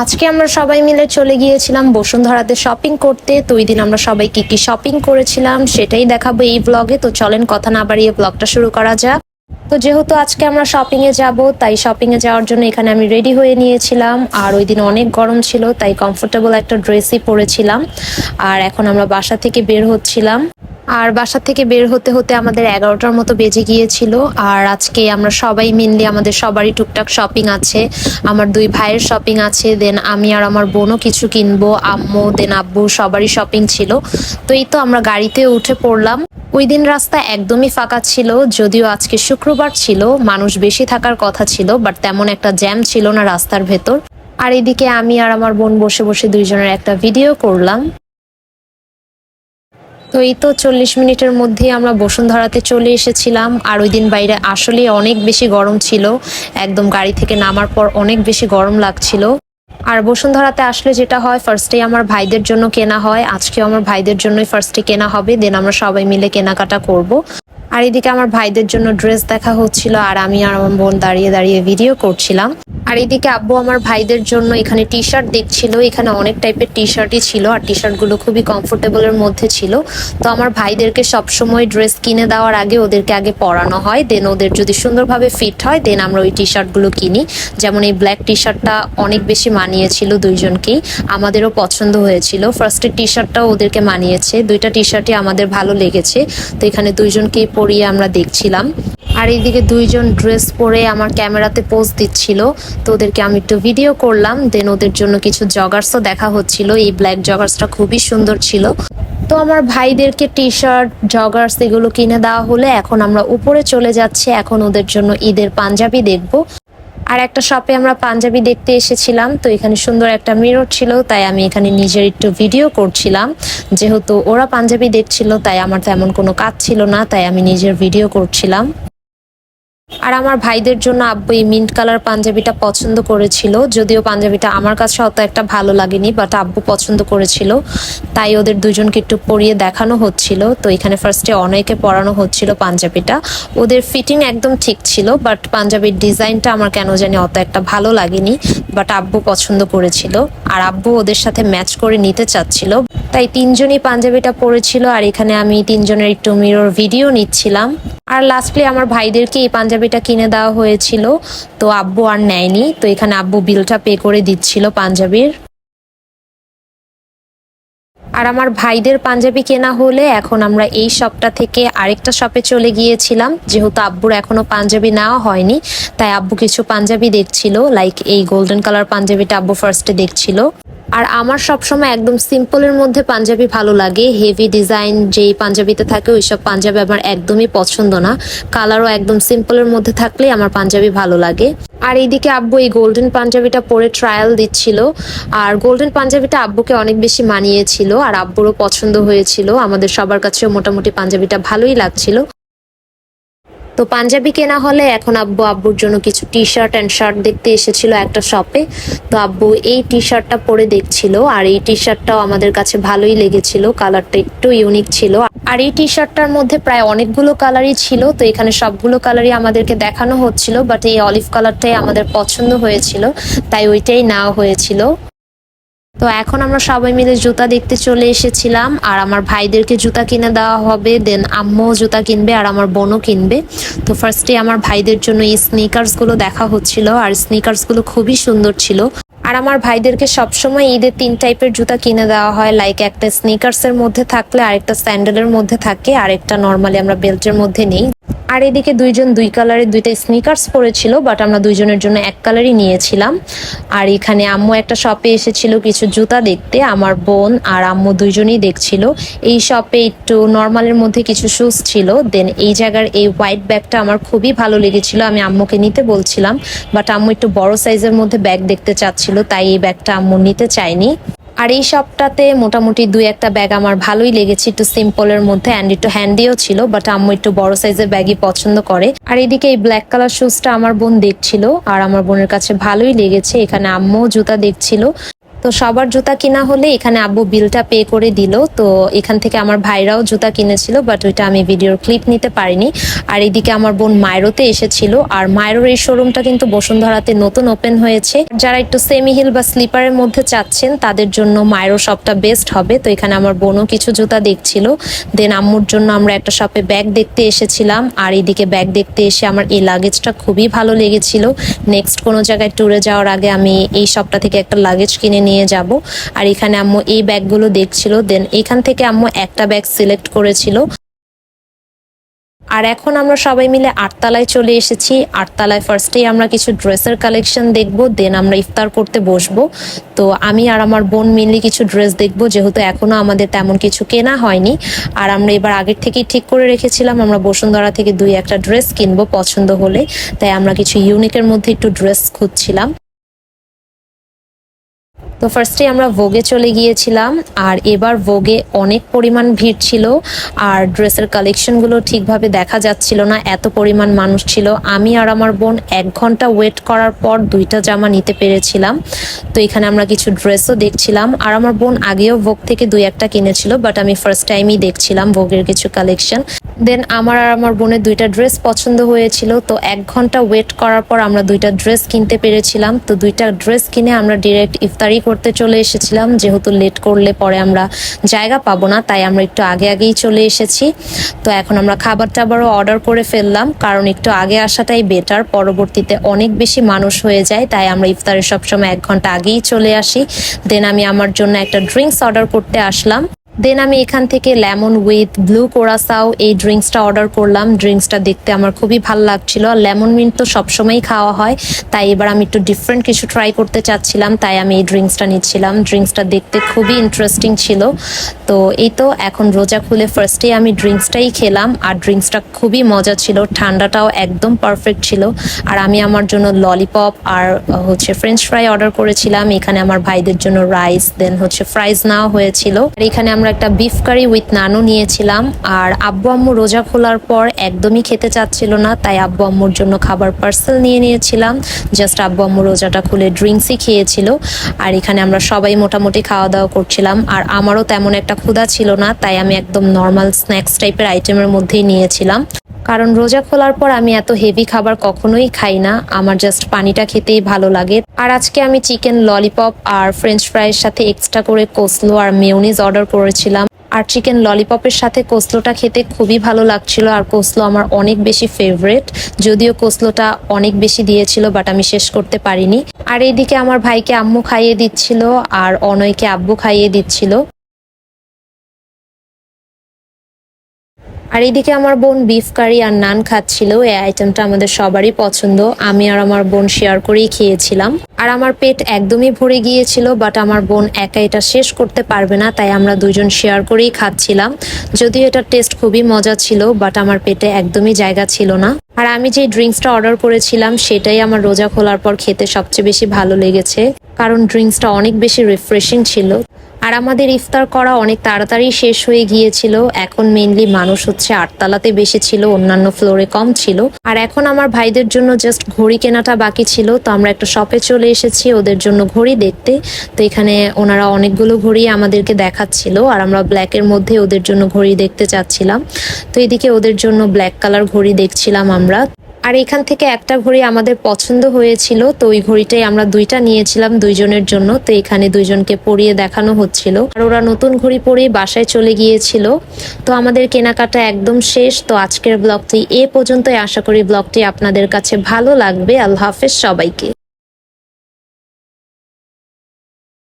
আজকে আমরা সবাই মিলে চলে গিয়েছিলাম বসুন্ধরাতে শপিং করতে। তো ওই দিন আমরা সবাই কি কি শপিং করেছিলাম সেটাই দেখাবো এই ব্লগে। তো চলেন কথা না বাড়িয়ে ব্লগটা শুরু করা যাক। তো যেহেতু আজকে আমরা শপিং এ যাব, তাই শপিং এ যাওয়ার জন্য এখানে আমি রেডি হয়ে নিয়েছিলাম। আর ওই দিন অনেক গরম ছিল, তাই কমফোর্টেবল একটা ড্রেসই পরেছিলাম। আর এখন আমরা বাসা থেকে বের হচ্ছিলাম। আর বাসা থেকে বের হতে হতে আমাদের 11টার মতো বেজে গিয়েছিল। আর আজকে আমরা সবাই মেনলি আমাদের সবারই টুকটাক শপিং আছে। আমার দুই ভাইয়ের শপিং আছে, দেন আমি আর আমার বোনও কিছু কিনবো, আম্মু দেন আব্বু সবারই শপিং ছিল। তো এই তো আমরা গাড়িতে উঠে পড়লাম। ওই দিন রাস্তা একদমই ফাঁকা ছিল, যদিও আজকে শুক্রবার ছিল, মানুষ বেশি থাকার কথা ছিল, বাট তেমন একটা জ্যাম ছিল না রাস্তার ভেতর। আর এদিকে আমি আর আমার বোন বসে বসে দুইজনের একটা ভিডিও করলাম। তো এই তো 40 মিনিটের মধ্যেই আমরা বসুন্ধরাতে চলে এসেছিলাম। আর ওই দিন বাইরে আসলে অনেক বেশি গরম ছিল, একদম গাড়ি থেকে নামার পর অনেক বেশি গরম লাগছিল। আর বসুন্ধরাতে আসলে যেটা হয়, ফার্স্টে আমার ভাইদের জন্য কেনা হয়, আজকেও আমার ভাইদের জন্যই ফার্স্টে কেনা হবে, দেন আমরা সবাই মিলে কেনাকাটা করব। আর এদিকে আমার ভাইদের জন্য ড্রেস দেখা হচ্ছিল, আর আমি আর আমার বোন দাঁড়িয়ে দাঁড়িয়ে ভিডিও করছিলাম। আর এদিকে আব্বু আমার ভাইদের জন্য এখানে টি শার্ট দেখছিল। এখানে অনেক টাইপের টি শার্টই ছিল, আর টি শার্টগুলো খুবই কমফোর্টেবলের মধ্যে ছিল। তো আমার ভাইদেরকে সবসময় ড্রেস কিনে দেওয়ার আগে ওদেরকে আগে পরানো হয়, দেন ওদের যদি সুন্দরভাবে ফিট হয় দেন আমরা ওই টি শার্টগুলো কিনি। যেমন এই ব্ল্যাক টি শার্টটা অনেক বেশি মানিয়েছিল দুইজনকেই, আমাদেরও পছন্দ হয়েছিল। ফার্স্টের টি শার্টটাও ওদেরকে মানিয়েছে, দুইটা টি শার্টই আমাদের ভালো লেগেছে। তো এখানে দুইজনকেই পরিয়ে আমরা দেখছিলাম। আর এইদিকে দুইজন ড্রেস পরে আমার ক্যামেরাতে পোজ দিচ্ছিল, তো ওদেরকে আমি একটু ভিডিও করলাম। দেন ওদের জন্য কিছু জগার্সও দেখা হচ্ছিল, এই ব্ল্যাক জগার্সটা খুবই সুন্দর ছিল। তো আমার ভাইদেরকে টি শার্ট জগার্স এগুলো কিনে দেওয়া হলে এখন আমরা উপরে চলে যাচ্ছি, এখন ওদের জন্য ঈদের পাঞ্জাবি দেখবো। আর একটা শপে আমরা পাঞ্জাবি দেখতে এসেছিলাম। তো এখানে সুন্দর একটা মিরর ছিল, তাই আমি এখানে নিজের একটু ভিডিও করছিলাম। যেহেতু ওরা পাঞ্জাবি দেখছিল, তাই আমার তেমন কোনো কাজ ছিল না, তাই আমি নিজের ভিডিও করছিলাম। আর আমার ভাইদের জন্য আব্বু এই মিন্ট কালার পাঞ্জাবিটা পছন্দ করেছিল, যদিও পাঞ্জাবিটা আমার কাছে অত একটা ভালো লাগেনি, বাট আব্বু পছন্দ করেছিল, তাই ওদের দুজনকে একটু পরিয়ে দেখানো হচ্ছিল। তো এখানে ফার্স্টে অনেকে পরানো হচ্ছিল পাঞ্জাবিটা, ওদের ফিটিং একদম ঠিক ছিল, বাট পাঞ্জাবির ডিজাইনটা আমার কেন জানি অত একটা ভালো লাগেনি, বাট আব্বু পছন্দ করেছিল। আর আব্বু ওদের সাথে ম্যাচ করে নিতে চাচ্ছিল, তাই তিনজনই পাঞ্জাবিটা পরেছিল। আর এখানে আমি তিনজনের একটু মিরর ভিডিও নিচ্ছিলাম। আর লাস্টলি আমার ভাইদেরকে এই পাঞ্জাবিটা কিনে দেওয়া হয়েছিল, তো আব্বু আর নেয়নি, তো এখানে আব্বু বিলটা পে করে দিচ্ছিল পাঞ্জাবির। আর আমার ভাইদের পাঞ্জাবি কেনা হলে এখন আমরা এই শপটা থেকে আরেকটা শপে চলে গিয়েছিলাম। যেহেতু আব্বুর এখনো পাঞ্জাবি নেওয়া হয়নি, তাই আব্বু কিছু পাঞ্জাবি দেখছিল, লাইক এই গোল্ডেন কালার পাঞ্জাবিটা আব্বু ফার্স্টে দেখছিল। আর আমার সবসময় একদম সিম্পলের মধ্যে পাঞ্জাবি ভালো লাগে, হেভি ডিজাইন যেই পাঞ্জাবিতে থাকে ওইসব পাঞ্জাবি আমার একদমই পছন্দ না। কালারও একদম সিম্পলের মধ্যে থাকলে আমার পাঞ্জাবি ভালো লাগে। আর এইদিকে আব্বু এই গোল্ডেন পাঞ্জাবিটা পরে ট্রায়াল দিচ্ছিল। আর গোল্ডেন পাঞ্জাবিটা আব্বুকে অনেক বেশি মানিয়েছিল, আর আব্বুরও পছন্দ হয়েছিল, আমাদের সবার কাছেও মোটামুটি পাঞ্জাবিটা ভালোই লাগছিল। তো পাঞ্জাবি কেনা হলে এখন আব্বুর জন্য কিছু টি শার্ট অ্যান্ড শার্ট দেখতে এসেছিল একটা শপে। তো আব্বু এই টি শার্টটা পরে দেখছিল, আর এই টি শার্টটাও আমাদের কাছে ভালোই লেগেছিল, কালারটা একটু ইউনিক ছিল। আর এই টি শার্টটার মধ্যে প্রায় অনেকগুলো কালারই ছিল, তো এখানে সবগুলো কালারই আমাদেরকে দেখানো হচ্ছিল, বাট এই অলিভ কালারটাই আমাদের পছন্দ হয়েছিল, তাই ওইটাই নেওয়া হয়েছিল। তো এখন আমরা সবাই মিলে জুতা দেখতে চলে এসেছিলাম, আর আমার ভাইদেরকে জুতা কিনে দেওয়া হবে, দেন আম্মুও জুতা কিনবে আর আমার বোনও কিনবে। তো ফার্স্টে আমার ভাইদের জন্য এই স্নিকার্সগুলো দেখা হচ্ছিল, আর স্নিকার্সগুলো খুবই সুন্দর ছিল। আর আমার ভাইদেরকে সবসময় ঈদের 3 টাইপের জুতা কিনে দেওয়া হয়, লাইক একটা স্নিকার্সের মধ্যে থাকলে, আরেকটা স্যান্ডেলের মধ্যে থাকে, আরেকটা নর্মালি আমরা বেল্টের মধ্যে নেই। আর এদিকে দুইজন দুই কালারের দুইটা স্নিকার্স পরেছিল, বাট আমরা দুইজনের জন্য এক কালারই নিয়েছিলাম। আর এখানে আম্মু একটা শপে এসেছিল কিছু জুতা দেখতে, আমার বোন আর আম্মু দুইজনই দেখছিল। এই শপে একটু নর্মালের মধ্যে কিছু শুজ ছিল, দেন এই জায়গার এই হোয়াইট ব্যাগটা আমার খুবই ভালো লেগেছিল, আমি আম্মুকে নিতে বলছিলাম, বাট আম্মু একটু বড় সাইজের মধ্যে ব্যাগ দেখতে চাচ্ছিল, তাই এই ব্যাগটা আম্মু নিতে চায়নি। আর এই শপটাতে মোটামুটি 2-1টা ব্যাগ আমার ভালোই লেগেছে, একটু সিম্পলের মধ্যে অ্যান্ড একটু হ্যান্ডিও ছিল, বাট আম্মু একটু বড় সাইজের ব্যাগই পছন্দ করে। আর এদিকে এই ব্ল্যাক কালার শুজটা আমার বোন দেখছিল, আর আমার বোনের কাছে ভালোই লেগেছে। এখানে আম্মুও জুতা দেখছিল। তো সবার জুতা কিনা হলে এখানে আব্বু বিলটা পে করে দিল। তো এখান থেকে আমার ভাইরাও জুতা কিনেছিল, বাট ওইটা আমি ভিডিওর ক্লিপ নিতে পারিনি। আর এদিকে আমার বোন মায়রোতে এসেছিল, আর মায়রোর এই শোরুমটা কিন্তু বসুন্ধরাতে নতুন ওপেন হয়েছে। যারা একটু সেমি হিল বা স্লিপারের মধ্যে চাচ্ছেন তাদের জন্য মায়রো শপটা বেস্ট হবে। তো এখানে আমার বোনও কিছু জুতা দেখছিল। দেন আম্মুর জন্য আমরা একটা শপে ব্যাগ দেখতে এসেছিলাম, আর এদিকে ব্যাগ দেখতে এসে আমার এই লাগেজটা খুবই ভালো লেগেছিল। নেক্সট কোনো জায়গায় ট্যুরে যাওয়ার আগে আমি এই শপটা থেকে একটা লাগেজ কিনে নিয়ে যাব। আর এখানে আম্মু এই ব্যাগগুলো দেখছিল। দেন এখান থেকে আম্মু একটা ব্যাগ সিলেক্ট করেছিল। আর এখন আমরা সবাই মিলে আটতলায় চলে এসেছি। আটতলায় ফার্স্টেই আমরা কিছু ড্রেসের কালেকশন দেখব, দেন আমরা ইফতার করতে বসবো। তো আমি আর আমার বোন মিলে কিছু ড্রেস দেখবো, যেহেতু এখনো আমাদের তেমন কিছু কেনা হয়নি। আর আমরা এবার আগের থেকেই ঠিক করে রেখেছিলাম আমরা বসুন্ধরা থেকে 2-1টা ড্রেস কিনবো পছন্দ হলে। তাই আমরা কিছু ইউনিকের মধ্যে একটু ড্রেস খুঁজছিলাম। তো ফার্স্টে আমরা ভোগে চলে গিয়েছিলাম, আর এবার ভোগে অনেক পরিমাণ ভিড় ছিল, আর ড্রেসের কালেকশনগুলো ঠিকভাবে দেখা যাচ্ছিল না, এত পরিমাণ মানুষ ছিল। আমি আর আমার বোন 1 ঘন্টা ওয়েট করার পর 2টা জামা নিতে পেরেছিলাম। তো এখানে আমরা কিছু ড্রেসও দেখছিলাম, আর আমার বোন আগেও ভোগ থেকে 2-1টা কিনেছিল, বাট আমি ফার্স্ট টাইমই দেখছিলাম ভোগের কিছু কালেকশন। দেন আমার আর আমার বোনের 2টা ড্রেস পছন্দ হয়েছিল। তো 1 ঘন্টা ওয়েট করার পর আমরা 2টা ড্রেস কিনতে পেরেছিলাম। তো 2টা ড্রেস কিনে আমরা ডিরেক্ট ইফতারি করতে চলে এসেছিলাম, যেহেতু লেট করলে পরে আমরা জায়গা পাবো না, তাই আমরা একটু আগে আগেই চলে এসেছি। তো এখন আমরা খাবার টাবারও অর্ডার করে ফেললাম, কারণ একটু আগে আসাটাই বেটার, পরবর্তীতে অনেক বেশি মানুষ হয়ে যায়। তাই আমরা ইফতারের সবসময় 1 ঘন্টা আগেই চলে আসি। দেন আমি আমার জন্য একটা ড্রিঙ্কস অর্ডার করতে আসলাম। দেন আমি এখান থেকে লেমন উইথ ব্লু কোরাসাও এই ড্রিঙ্কসটা অর্ডার করলাম। ড্রিঙ্কসটা দেখতে আমার খুবই ভালো লাগছিল। লেমন মিন্ট তো সবসময়ই খাওয়া হয়, তাই এবার আমি একটু ডিফারেন্ট কিছু ট্রাই করতে চাচ্ছিলাম, তাই আমি এই ড্রিঙ্কসটা নিচ্ছিলাম। ড্রিঙ্কসটা দেখতে খুবই ইন্টারেস্টিং ছিল। তো এই তো এখন রোজা খুলে ফার্স্টেই আমি ড্রিঙ্কসটাই খেলাম, আর ড্রিঙ্কসটা খুবই মজা ছিল, ঠান্ডাটাও একদম পারফেক্ট ছিল। আর আমি আমার জন্য ললিপপ আর ফ্রেঞ্চ ফ্রাই অর্ডার করেছিলাম। এখানে আমার ভাইদের জন্য রাইস, দেন ফ্রাইজ নেওয়া হয়েছিল। আর এখানে আমরা একটা বিফ কারি উইথ নানও নিয়েছিলাম। আর আব্বু আম্মু রোজা খোলার পর একদমই খেতে চাচ্ছিল না, তাই আব্বু আম্মুর জন্য খাবার পার্সেল নিয়ে নিয়েছিলাম। জাস্ট আব্বু আম্মু রোজাটা খুলে ড্রিঙ্কসই খেয়েছিল। আর এখানে আমরা সবাই মোটামুটি খাওয়া দাওয়া করছিলাম, আর আমারও তেমন একটা ক্ষুধা ছিল না, তাই আমি একদম নর্মাল স্ন্যাক্স টাইপের আইটেমের মধ্যেই নিয়েছিলাম। কারণ রোজা খোলার পর আমি এত হেভি খাবার কখনোই খাই না, আমার জাস্ট পানিটা খেতেই ভালো লাগে। আর আজকে আমি চিকেন ললিপপ আর ফ্রেঞ্চ ফ্রাইয়ের সাথে এক্সট্রা করে কোসলো আর মেয়োনিজ অর্ডার করেছিলাম। আর চিকেন ললিপপের সাথে কোসলোটা খেতে খুবই ভালো লাগছিল, আর কোসলো আমার অনেক বেশি ফেভারিট। যদিও কোসলোটা অনেক বেশি দিয়েছিল, বাট আমি শেষ করতে পারিনি। আর এইদিকে আমার ভাইকে আম্মু খাইয়ে দিচ্ছিল, আর অনয়কে আব্বু খাইয়ে দিচ্ছিল। আর এইদিকে আমার বোন বিফ কারি আর নান খাচ্ছিল। এই আইটেমটা আমাদের সবারই পছন্দ, আমি আর আমার বোন শেয়ার করেই খেয়েছিলাম। আর আমার পেট একদমই ভরে গিয়েছিল, বাট আমার বোন একা এটা শেষ করতে পারবে না, তাই আমরা দুজন শেয়ার করেই খাচ্ছিলাম। যদিও এটার টেস্ট খুবই মজা ছিল, বাট আমার পেটে একদমই জায়গা ছিল না। আর আমি যে ড্রিঙ্কসটা অর্ডার করেছিলাম সেটাই আমার রোজা খোলার পর খেতে সবচেয়ে বেশি ভালো লেগেছে, কারণ ড্রিঙ্কসটা অনেক বেশি রিফ্রেশিং ছিল। আর আমাদের ইফতার করা অনেক তাড়াতাড়ি শেষ হয়ে গিয়েছিল। এখন মেইনলি মানুষ 8তলাতে বেশি ছিল, অন্যান্য ফ্লোরে কম ছিল। আর এখন আমার ভাইদের জন্য জাস্ট ঘড়ি কেনাটা বাকি ছিল। তো আমরা একটা শপে চলে এসেছি ওদের জন্য ঘড়ি দেখতে। তো এখানে ওনারা অনেকগুলো ঘড়ি আমাদেরকে দেখাচ্ছিল, আর আমরা ব্ল্যাকের মধ্যে ওদের জন্য ঘড়ি দেখতে চাচ্ছিলাম। তো এদিকে ওদের জন্য ব্ল্যাক কালার ঘড়ি দেখছিলাম আমরা। আর এখান থেকে একটা ঘড়ি আমাদের পছন্দ হয়েছিল, তো ওই ঘড়িটাই আমরা 2টা নিয়েছিলাম দুইজনের জন্য। তো এখানে দুইজনকে পরিয়ে দেখানো হচ্ছিল, আর ওরা নতুন ঘড়ি পরে বাসায় চলে গিয়েছিল। তো আমাদের কেনাকাটা একদম শেষ। তো আজকের ব্লগটি এ পর্যন্তই। আশা করি ব্লগটি আপনাদের কাছে ভালো লাগবে। আল্লাহ হাফেজ সবাইকে।